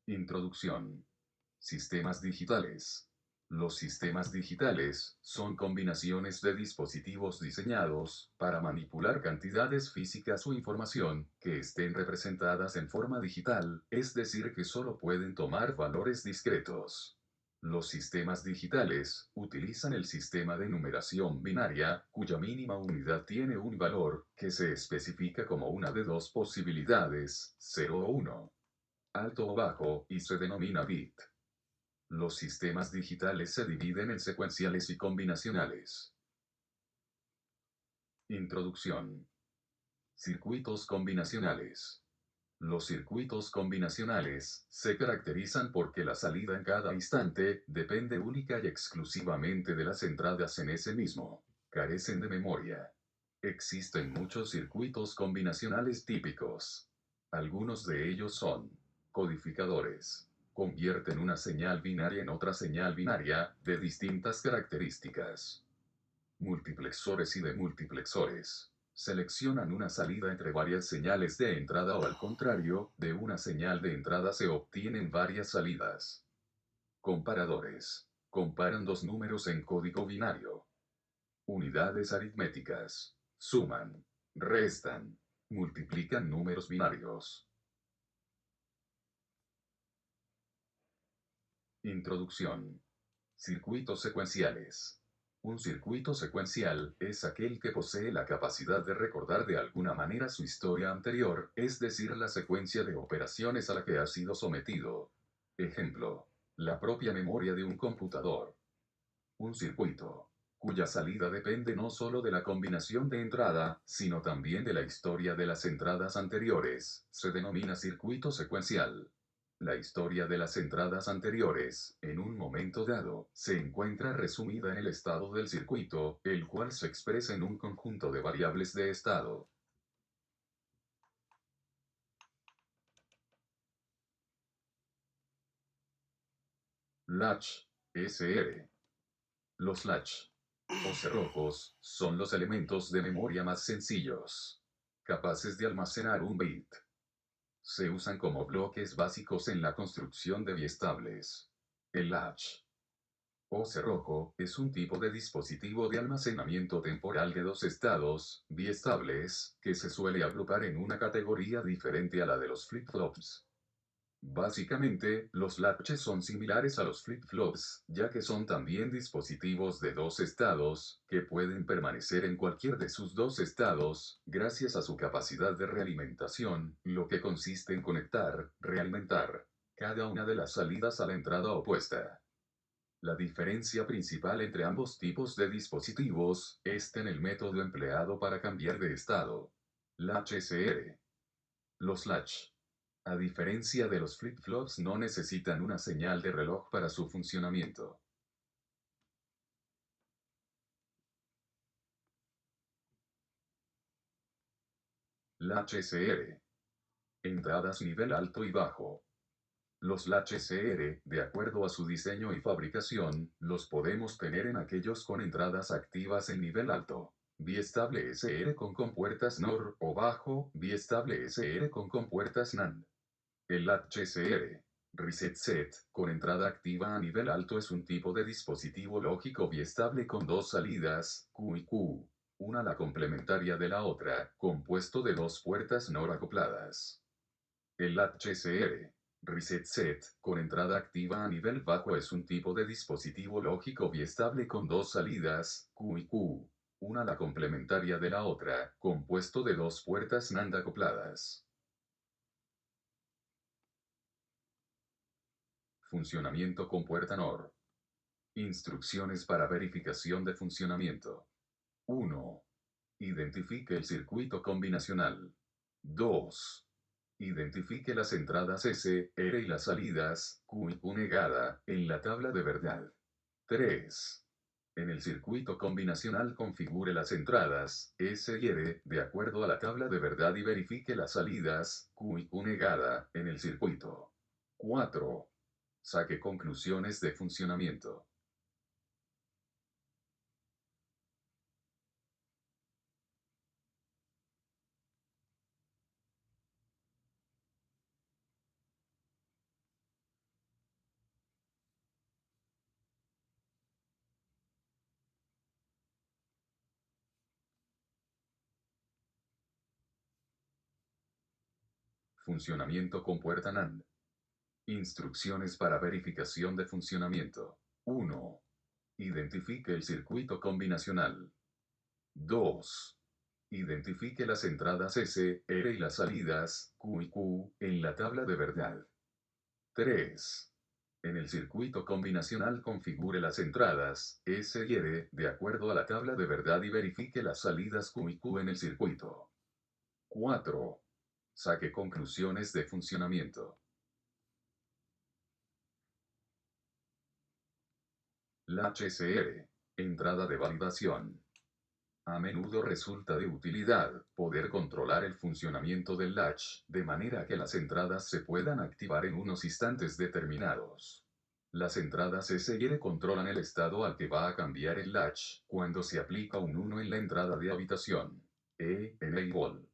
Introducción. Sistemas digitales. Los sistemas digitales son combinaciones de dispositivos diseñados para manipular cantidades físicas o información que estén representadas en forma digital, es decir, que solo pueden tomar valores discretos. Los sistemas digitales utilizan el sistema de numeración binaria, cuya mínima unidad tiene un valor que se especifica como una de dos posibilidades, 0 o 1, alto o bajo, y se denomina bit. Los sistemas digitales se dividen en secuenciales y combinacionales. Introducción. Circuitos combinacionales. Los circuitos combinacionales se caracterizan porque la salida en cada instante depende única y exclusivamente de las entradas en ese mismo. Carecen de memoria. Existen muchos circuitos combinacionales típicos. Algunos de ellos son codificadores. Convierten una señal binaria en otra señal binaria de distintas características. Multiplexores y demultiplexores. Seleccionan una salida entre varias señales de entrada o al contrario, de una señal de entrada se obtienen varias salidas. Comparadores. Comparan dos números en código binario. Unidades aritméticas. Suman, restan, multiplican números binarios. Introducción. Circuitos secuenciales. Un circuito secuencial es aquel que posee la capacidad de recordar de alguna manera su historia anterior, es decir, la secuencia de operaciones a la que ha sido sometido. Ejemplo. La propia memoria de un computador. Un circuito, cuya salida depende no solo de la combinación de entrada, sino también de la historia de las entradas anteriores, se denomina circuito secuencial. La historia de las entradas anteriores, en un momento dado, se encuentra resumida en el estado del circuito, el cual se expresa en un conjunto de variables de estado. Latch, SR. Los latch, o cerrojos, son los elementos de memoria más sencillos, capaces de almacenar un bit. Se usan como bloques básicos en la construcción de biestables. El latch, o cerrojo, es un tipo de dispositivo de almacenamiento temporal de dos estados, biestables, que se suele agrupar en una categoría diferente a la de los flip-flops. Básicamente, los latches son similares a los flip-flops, ya que son también dispositivos de dos estados, que pueden permanecer en cualquier de sus dos estados, gracias a su capacidad de realimentación, lo que consiste en conectar, realimentar, cada una de las salidas a la entrada opuesta. La diferencia principal entre ambos tipos de dispositivos está en el método empleado para cambiar de estado. Latch SR. Los latch, a diferencia de los flip-flops, no necesitan una señal de reloj para su funcionamiento. Latch SR. Entradas nivel alto y bajo. Los latch SR, de acuerdo a su diseño y fabricación, los podemos tener en aquellos con entradas activas en nivel alto. Biestable SR con compuertas NOR o bajo, biestable SR con compuertas NAND. El latch SR, Reset Set, con entrada activa a nivel alto es un tipo de dispositivo lógico biestable con dos salidas, Q y Q, una la complementaria de la otra, compuesto de dos puertas NOR acopladas. El latch SR, Reset Set, con entrada activa a nivel bajo es un tipo de dispositivo lógico biestable con dos salidas, Q y Q, una la complementaria de la otra, compuesto de dos puertas NAND acopladas. Funcionamiento con puerta NOR. Instrucciones para verificación de funcionamiento. 1. Identifique el circuito combinacional. 2. Identifique las entradas S, R y las salidas, Q y Q negada, en la tabla de verdad. 3. En el circuito combinacional configure las entradas, S y R, de acuerdo a la tabla de verdad y verifique las salidas, Q y Q negada, en el circuito. 4. Saque conclusiones de funcionamiento. Funcionamiento con puerta NAND. Instrucciones para verificación de funcionamiento. 1. Identifique el circuito combinacional. 2. Identifique las entradas S, R y las salidas Q y Q en la tabla de verdad. 3. En el circuito combinacional configure las entradas S y R de acuerdo a la tabla de verdad y verifique las salidas Q y Q en el circuito. 4. Saque conclusiones de funcionamiento. Latch SR. Entrada de validación. A menudo resulta de utilidad poder controlar el funcionamiento del latch, de manera que las entradas se puedan activar en unos instantes determinados. Las entradas S y R controlan el estado al que va a cambiar el latch cuando se aplica un 1 en la entrada de habitación. Enable.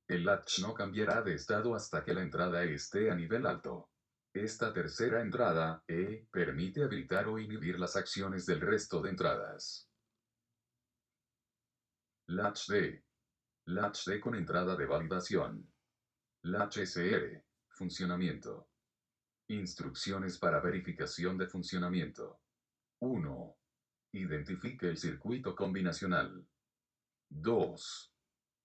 El latch no cambiará de estado hasta que la entrada esté a nivel alto. Esta tercera entrada, permite habilitar o inhibir las acciones del resto de entradas. Latch D. Latch D con entrada de validación. Latch SR. Funcionamiento. Instrucciones para verificación de funcionamiento. 1. Identifique el circuito combinacional. 2.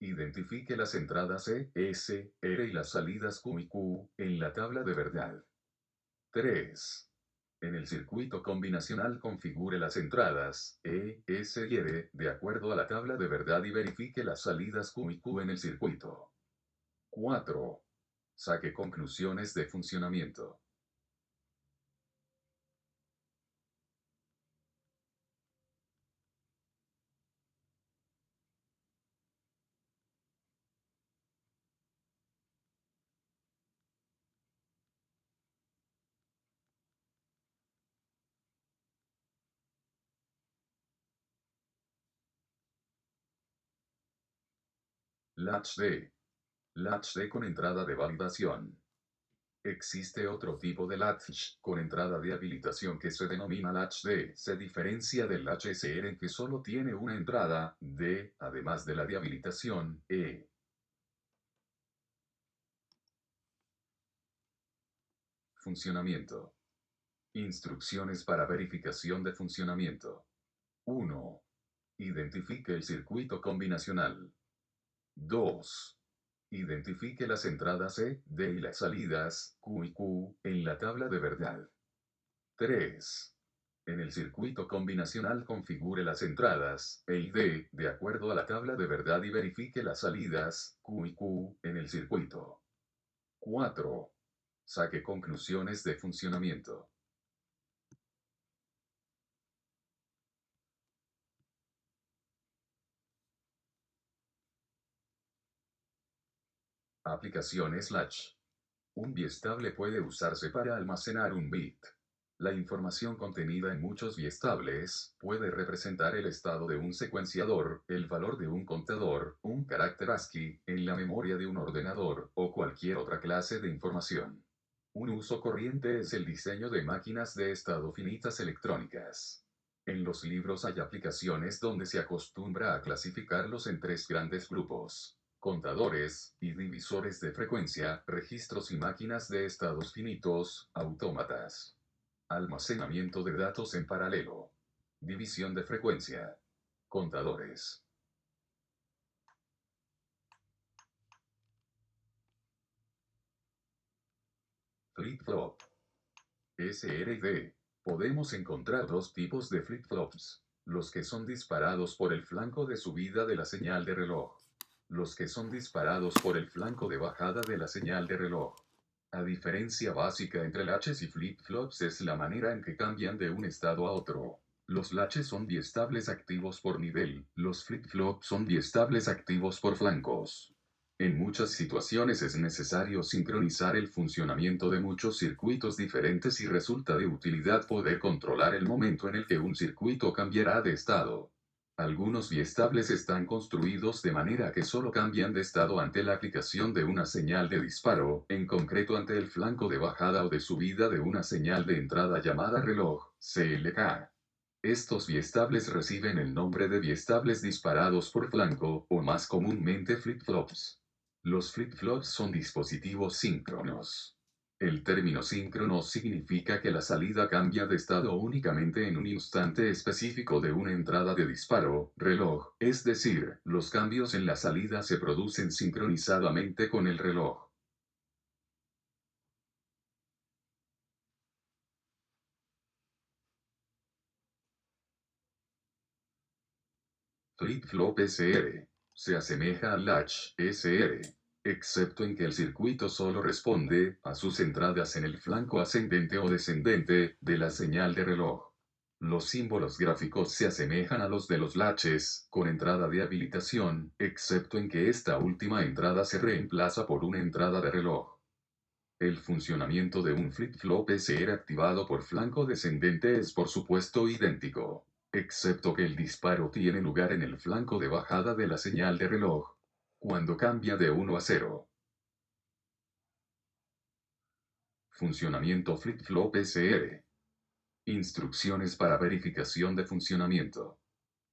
Identifique las entradas E, S, R y las salidas Q y Q en la tabla de verdad. 3. En el circuito combinacional configure las entradas E, S y R de acuerdo a la tabla de verdad y verifique las salidas Q y Q en el circuito. 4. Saque conclusiones de funcionamiento. Latch D. Latch D con entrada de validación. Existe otro tipo de latch con entrada de habilitación que se denomina latch D. Se diferencia del latch SR en que solo tiene una entrada D, además de la de habilitación E. Funcionamiento. Instrucciones para verificación de funcionamiento. 1. Identifique el circuito combinacional. 2. Identifique las entradas E, D y las salidas Q y Q en la tabla de verdad. 3. En el circuito combinacional configure las entradas E y D de acuerdo a la tabla de verdad y verifique las salidas Q y Q en el circuito. 4. Saque conclusiones de funcionamiento. Aplicación Slash. Un biestable puede usarse para almacenar un bit. La información contenida en muchos biestables puede representar el estado de un secuenciador, el valor de un contador, un carácter ASCII, en la memoria de un ordenador, o cualquier otra clase de información. Un uso corriente es el diseño de máquinas de estado finitas electrónicas. En los libros hay aplicaciones donde se acostumbra a clasificarlos en tres grandes grupos: contadores y divisores de frecuencia, registros y máquinas de estados finitos, autómatas. Almacenamiento de datos en paralelo. División de frecuencia. Contadores. Flip-flop. SR y D. Podemos encontrar dos tipos de flip-flops. Los que son disparados por el flanco de subida de la señal de reloj. Los que son disparados por el flanco de bajada de la señal de reloj. La diferencia básica entre latches y flip-flops es la manera en que cambian de un estado a otro. Los latches son biestables activos por nivel, los flip-flops son biestables activos por flancos. En muchas situaciones es necesario sincronizar el funcionamiento de muchos circuitos diferentes y resulta de utilidad poder controlar el momento en el que un circuito cambiará de estado. Algunos biestables están construidos de manera que solo cambian de estado ante la aplicación de una señal de disparo, en concreto ante el flanco de bajada o de subida de una señal de entrada llamada reloj, CLK. Estos biestables reciben el nombre de biestables disparados por flanco, o más comúnmente flip-flops. Los flip-flops son dispositivos síncronos. El término síncrono significa que la salida cambia de estado únicamente en un instante específico de una entrada de disparo, reloj, es decir, los cambios en la salida se producen sincronizadamente con el reloj. Flip-flop SR. Se asemeja al latch SR, excepto en que el circuito solo responde a sus entradas en el flanco ascendente o descendente de la señal de reloj. Los símbolos gráficos se asemejan a los de los latches, con entrada de habilitación, excepto en que esta última entrada se reemplaza por una entrada de reloj. El funcionamiento de un flip-flop SR activado por flanco descendente es por supuesto idéntico, excepto que el disparo tiene lugar en el flanco de bajada de la señal de reloj, cuando cambia de 1 a 0. Funcionamiento flip-flop SR. Instrucciones para verificación de funcionamiento.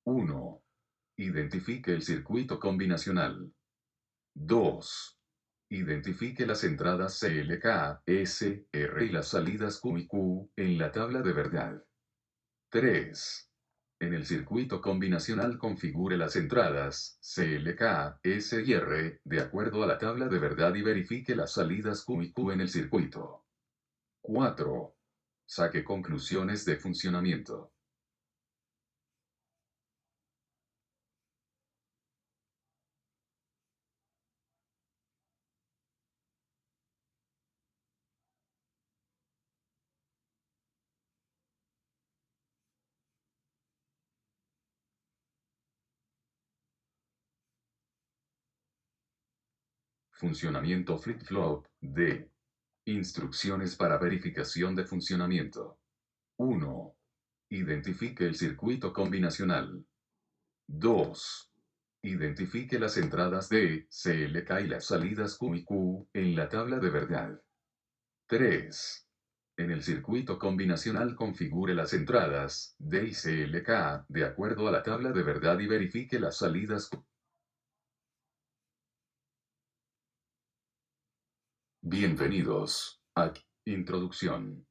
1. Identifique el circuito combinacional. 2. Identifique las entradas CLK, S, R y las salidas Q y Q en la tabla de verdad. 3. En el circuito combinacional configure las entradas CLK, S y R de acuerdo a la tabla de verdad y verifique las salidas Q y Q en el circuito. 4. Saque conclusiones de funcionamiento. Funcionamiento flip-flop D. Instrucciones para verificación de funcionamiento. 1. Identifique el circuito combinacional. 2. Identifique las entradas D, CLK y las salidas Q y Q en la tabla de verdad. 3. En el circuito combinacional configure las entradas D y CLK de acuerdo a la tabla de verdad y verifique las salidas Q. Bienvenidos a Introducción.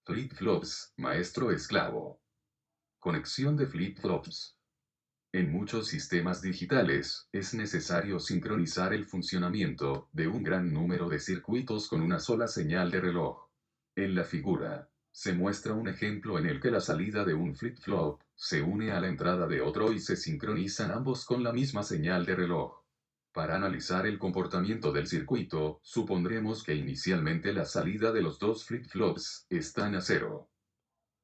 Flip-flops, maestro esclavo. Conexión de flip-flops. En muchos sistemas digitales, es necesario sincronizar el funcionamiento de un gran número de circuitos con una sola señal de reloj. En la figura, se muestra un ejemplo en el que la salida de un flip-flop se une a la entrada de otro y se sincronizan ambos con la misma señal de reloj. Para analizar el comportamiento del circuito, supondremos que inicialmente la salida de los dos flip-flops están a cero.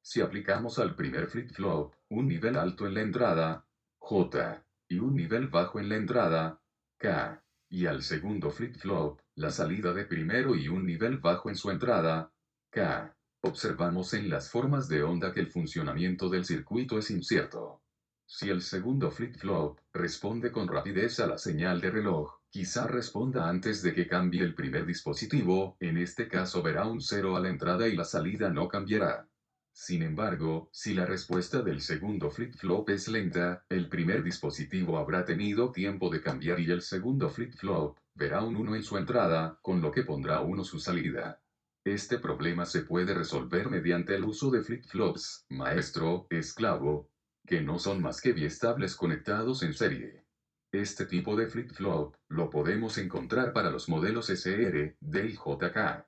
Si aplicamos al primer flip-flop un nivel alto en la entrada, J, y un nivel bajo en la entrada, K, y al segundo flip-flop, la salida de primero y un nivel bajo en su entrada, K, observamos en las formas de onda que el funcionamiento del circuito es incierto. Si el segundo flip-flop responde con rapidez a la señal de reloj, quizá responda antes de que cambie el primer dispositivo, en este caso verá un 0 a la entrada y la salida no cambiará. Sin embargo, si la respuesta del segundo flip-flop es lenta, el primer dispositivo habrá tenido tiempo de cambiar y el segundo flip-flop verá un 1 en su entrada, con lo que pondrá 1 su salida. Este problema se puede resolver mediante el uso de flip-flops, maestro, esclavo, que no son más que biestables conectados en serie. Este tipo de flip-flop lo podemos encontrar para los modelos SR, D y JK.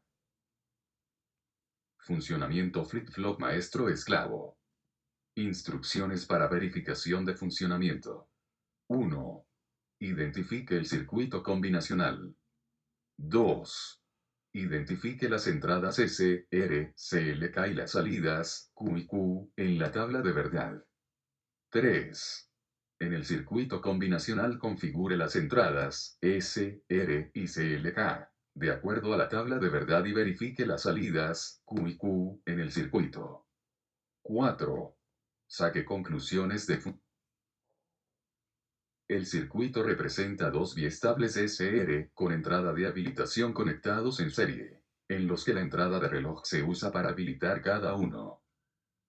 Funcionamiento flip-flop maestro esclavo. Instrucciones para verificación de funcionamiento. 1. Identifique el circuito combinacional. 2. Identifique las entradas S, R, CLK y las salidas Q y Q en la tabla de verdad. 3. En el circuito combinacional configure las entradas S, R y CLK de acuerdo a la tabla de verdad y verifique las salidas Q y Q en el circuito. 4. Saque conclusiones de El circuito representa dos biestables SR con entrada de habilitación conectados en serie, en los que la entrada de reloj se usa para habilitar cada uno.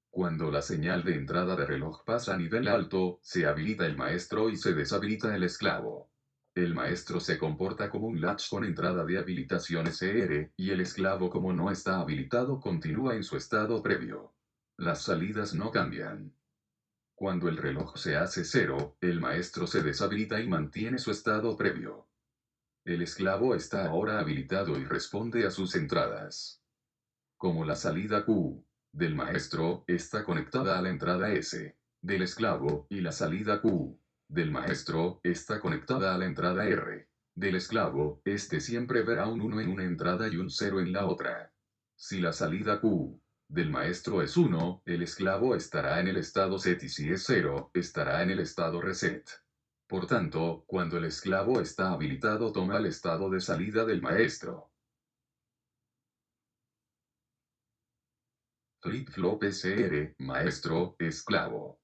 Cuando la señal de entrada de reloj pasa a nivel alto, se habilita el maestro y se deshabilita el esclavo. El maestro se comporta como un latch con entrada de habilitación SR, y el esclavo como no está habilitado continúa en su estado previo. Las salidas no cambian. Cuando el reloj se hace cero, el maestro se deshabilita y mantiene su estado previo. El esclavo está ahora habilitado y responde a sus entradas. Como la salida Q del maestro está conectada a la entrada S del esclavo, y la salida Q del maestro está conectada a la entrada R del esclavo, este siempre verá un 1 en una entrada y un 0 en la otra. Si la salida Q del maestro es 1, el esclavo estará en el estado set, y si es 0, estará en el estado reset. Por tanto, cuando el esclavo está habilitado toma el estado de salida del maestro. Flip-flop SR, maestro, esclavo.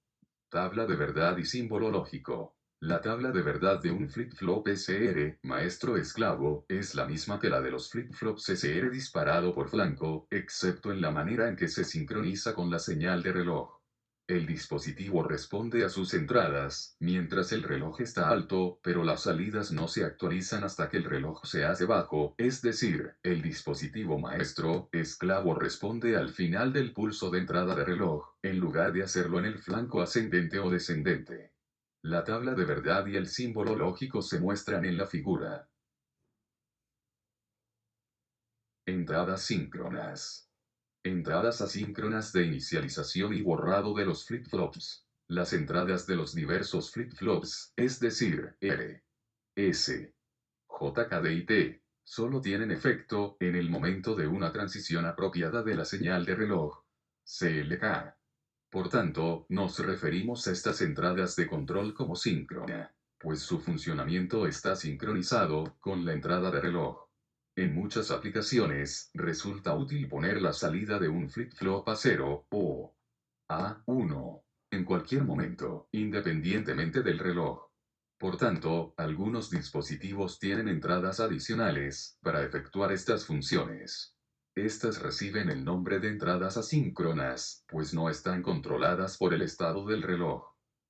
Tabla de verdad y símbolo lógico. La tabla de verdad de un flip-flop SR, maestro esclavo, es la misma que la de los flip-flops SR disparado por flanco, excepto en la manera en que se sincroniza con la señal de reloj. El dispositivo responde a sus entradas, mientras el reloj está alto, pero las salidas no se actualizan hasta que el reloj se hace bajo, es decir, el dispositivo maestro, esclavo responde al final del pulso de entrada de reloj, en lugar de hacerlo en el flanco ascendente o descendente. La tabla de verdad y el símbolo lógico se muestran en la figura. Entradas síncronas. Entradas asíncronas de inicialización y borrado de los flip-flops. Las entradas de los diversos flip-flops, es decir, R, S, JKD y T, solo tienen efecto en el momento de una transición apropiada de la señal de reloj, CLK. Por tanto, nos referimos a estas entradas de control como síncrona, pues su funcionamiento está sincronizado con la entrada de reloj. En muchas aplicaciones, resulta útil poner la salida de un flip-flop a 0 o a 1 en cualquier momento, independientemente del reloj. Por tanto, algunos dispositivos tienen entradas adicionales para efectuar estas funciones. Estas reciben el nombre de entradas asíncronas, pues no están controladas por el estado del reloj.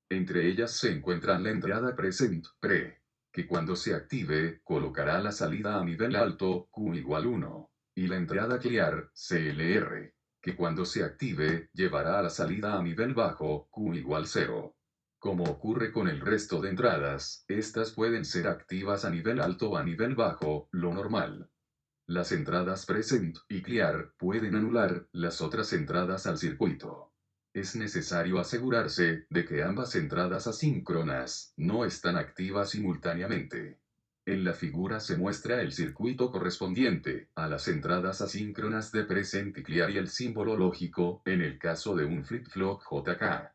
Entre ellas se encuentran la entrada present, pre, que cuando se active, colocará la salida a nivel alto, Q igual 1, y la entrada clear, CLR, que cuando se active, llevará a la salida a nivel bajo, Q igual 0. Como ocurre con el resto de entradas, estas pueden ser activas a nivel alto o a nivel bajo, lo normal. Las entradas present y clear pueden anular las otras entradas al circuito. Es necesario asegurarse de que ambas entradas asíncronas no están activas simultáneamente. En la figura se muestra el circuito correspondiente a las entradas asíncronas de present y clear y el símbolo lógico en el caso de un flip-flop JK.